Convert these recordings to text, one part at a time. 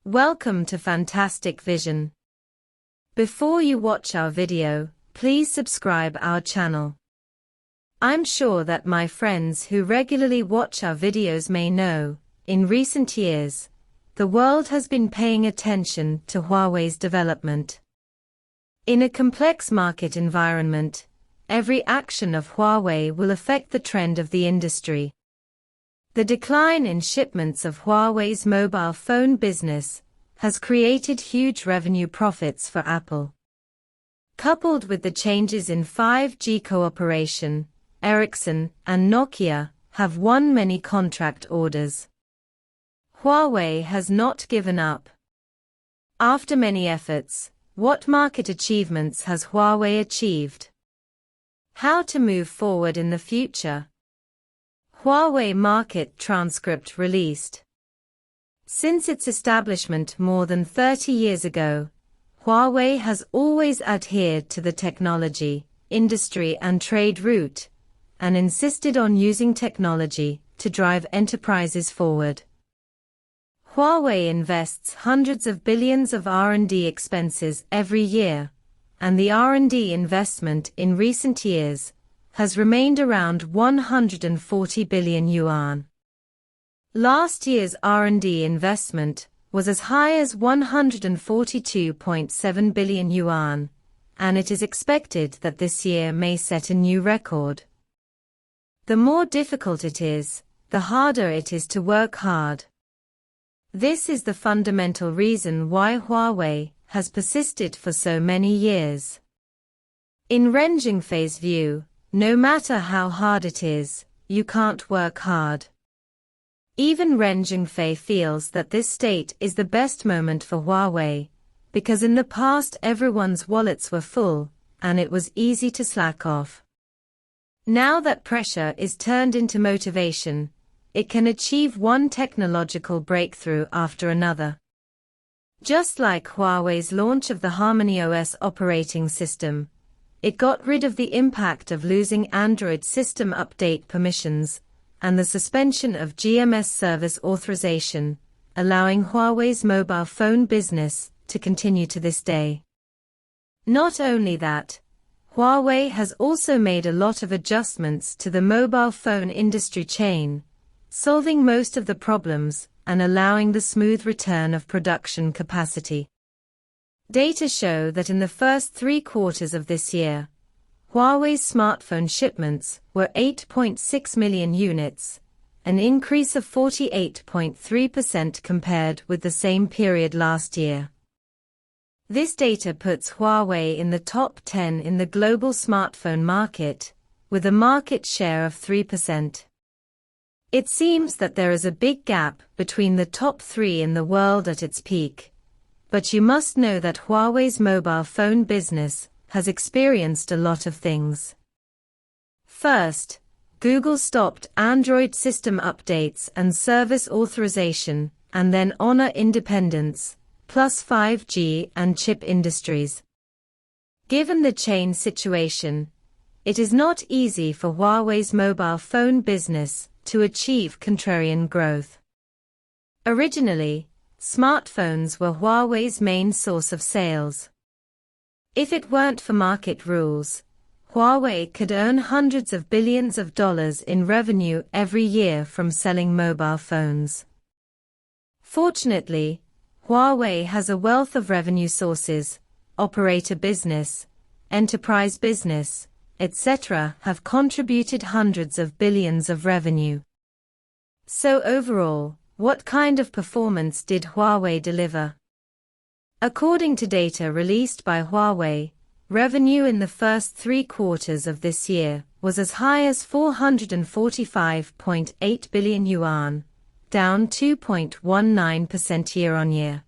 Welcome to Fantastic Vision. Before you watch our video, please subscribe our channel. I'm sure that my friends who regularly watch our videos may know, in recent years, the world has been paying attention to Huawei's development. In a complex market environment, every action of Huawei will affect the trend of the industry. The decline in shipments of Huawei's mobile phone business has created huge revenue profits for Apple. Coupled with the changes in 5G cooperation, Ericsson and Nokia have won many contract orders. Huawei has not given up. After many efforts, what market achievements has Huawei achieved? How to move forward in the future? Huawei Market Transcript released. Since its establishment more than 30 years ago, Huawei has always adhered to the technology, industry and trade route, and insisted on using technology to drive enterprises forward. Huawei invests hundreds of billions of R&D expenses every year, and the R&D investment in recent years has remained around 140 billion yuan. Last year's R&D investment was as high as 142.7 billion yuan, and it is expected that this year may set a new record. The more difficult it is, the harder it is to work hard. This is the fundamental reason why Huawei has persisted for so many years. In Ren Zhengfei's view, no matter how hard it is, you can't work hard. Even Ren Zhengfei feels that this state is the best moment for Huawei, because in the past everyone's wallets were full, and it was easy to slack off. Now that pressure is turned into motivation, it can achieve one technological breakthrough after another. Just like Huawei's launch of the Harmony OS operating system, it got rid of the impact of losing Android system update permissions and the suspension of GMS service authorization, allowing Huawei's mobile phone business to continue to this day. Not only that, Huawei has also made a lot of adjustments to the mobile phone industry chain, solving most of the problems and allowing the smooth return of production capacity. Data show that in the first 3 quarters of this year, Huawei's smartphone shipments were 8.6 million units, an increase of 48.3% compared with the same period last year. This data puts Huawei in the top 10 in the global smartphone market, with a market share of 3%. It seems that there is a big gap between the top 3 in the world at its peak. But you must know that Huawei's mobile phone business has experienced a lot of things. First, Google stopped Android system updates and service authorization, and then Honor independence, plus 5G and chip industries. Given the chain situation, it is not easy for Huawei's mobile phone business to achieve contrarian growth. Originally, smartphones were Huawei's main source of sales. If it weren't for market rules, Huawei could earn hundreds of billions of dollars in revenue every year from selling mobile phones. Fortunately, Huawei has a wealth of revenue sources. Operator business, enterprise business, etc. have contributed hundreds of billions of revenue. So overall, what kind of performance did Huawei deliver? According to data released by Huawei, revenue in the first 3 quarters of this year was as high as 445.8 billion yuan, down 2.19% year-on-year.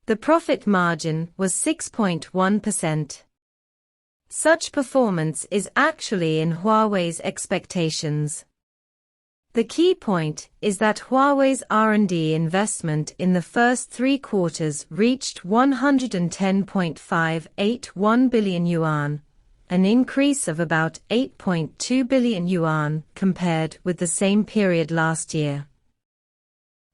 The profit margin was 6.1%. Such performance is actually in Huawei's expectations. The key point is that Huawei's R&D investment in the first 3 quarters reached 110.581 billion yuan, an increase of about 8.2 billion yuan compared with the same period last year.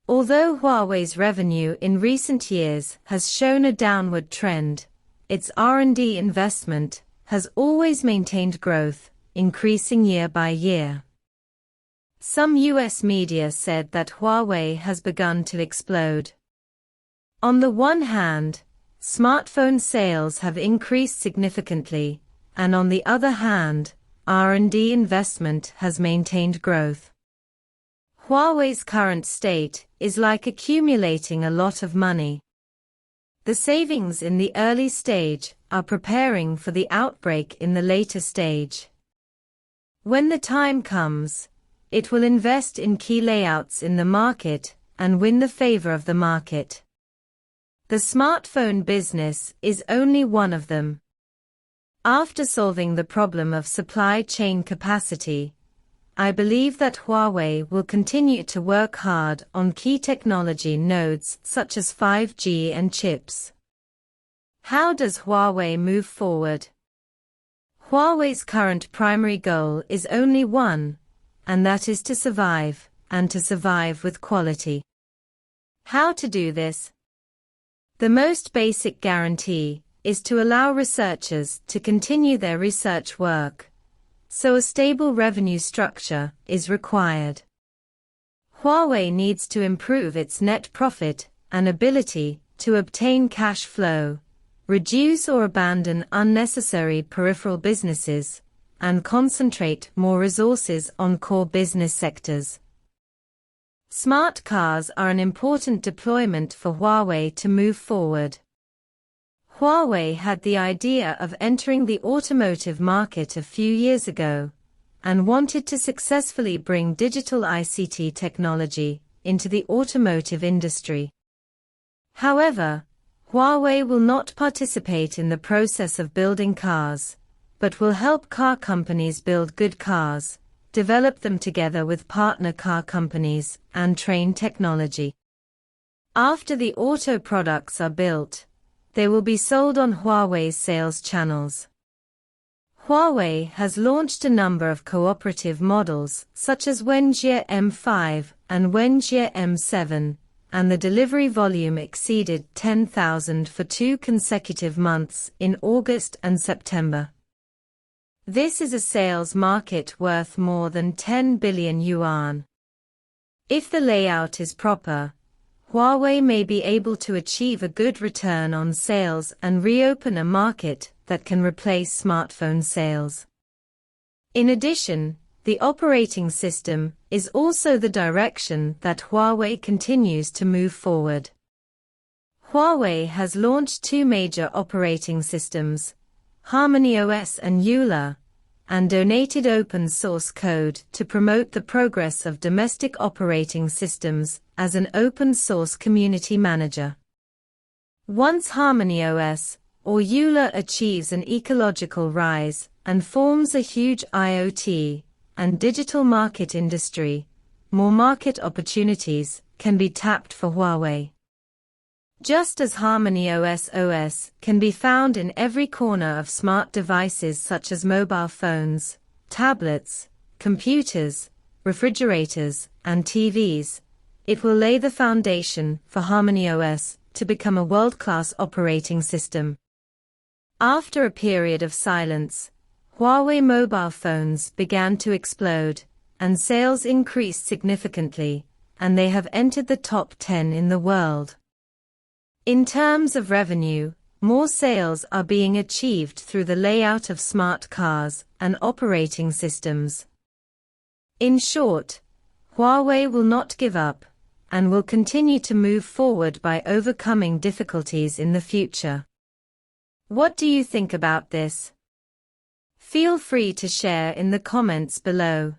Although Huawei's revenue in recent years has shown a downward trend, its R&D investment has always maintained growth, increasing year by year. Some US media said that Huawei has begun to explode. On the one hand, smartphone sales have increased significantly, and on the other hand, R&D investment has maintained growth. Huawei's current state is like accumulating a lot of money. The savings in the early stage are preparing for the outbreak in the later stage. When the time comes, it will invest in key layouts in the market and win the favor of the market. The smartphone business is only one of them. After solving the problem of supply chain capacity, I believe that Huawei will continue to work hard on key technology nodes such as 5G and chips. How does Huawei move forward? Huawei's current primary goal is only one, and that is to survive, and to survive with quality. How to do this? The most basic guarantee is to allow researchers to continue their research work, so a stable revenue structure is required. Huawei needs to improve its net profit and ability to obtain cash flow, reduce or abandon unnecessary peripheral businesses, and concentrate more resources on core business sectors. Smart cars are an important deployment for Huawei to move forward. Huawei had the idea of entering the automotive market a few years ago, and wanted to successfully bring digital ICT technology into the automotive industry. However, Huawei will not participate in the process of building cars, but will help car companies build good cars, develop them together with partner car companies, and train technology. After the auto products are built, they will be sold on Huawei's sales channels. Huawei has launched a number of cooperative models such as Wenjie M5 and Wenjie M7, and the delivery volume exceeded 10,000 for 2 consecutive months in August and September. This is a sales market worth more than 10 billion yuan. If the layout is proper, Huawei may be able to achieve a good return on sales and reopen a market that can replace smartphone sales. In addition, the operating system is also the direction that Huawei continues to move forward. Huawei has launched 2 major operating systems, HarmonyOS and EULA, and donated open source code to promote the progress of domestic operating systems as an open source community manager. Once HarmonyOS or EULA achieves an ecological rise and forms a huge IoT and digital market industry, more market opportunities can be tapped for Huawei. Just as HarmonyOS OS can be found in every corner of smart devices such as mobile phones, tablets, computers, refrigerators, and TVs, it will lay the foundation for HarmonyOS to become a world-class operating system. After a period of silence, Huawei mobile phones began to explode, and sales increased significantly, and they have entered the top 10 in the world. In terms of revenue, more sales are being achieved through the layout of smart cars and operating systems. In short, Huawei will not give up, and will continue to move forward by overcoming difficulties in the future. What do you think about this? Feel free to share in the comments below.